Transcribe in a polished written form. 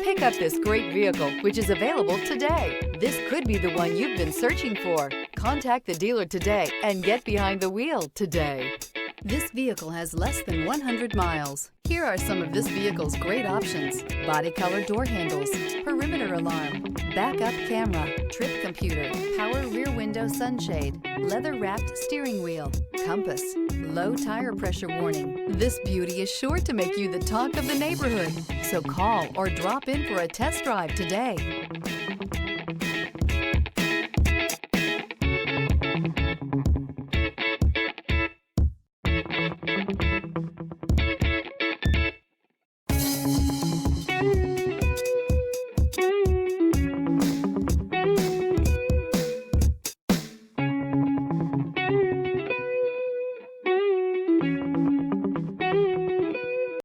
Pick up this great vehicle, which is available today. This could be the one you've been searching for. Contact the dealer today and get behind the wheel today. This vehicle has less than 100 miles. Here are some of this vehicle's great options: body color door handles, perimeter alarm, backup camera, trip computer, power rear window sunshade, leather wrapped steering wheel, compass, low tire pressure warning. This beauty is sure to make you the talk of the neighborhood. So call or drop in for a test drive today.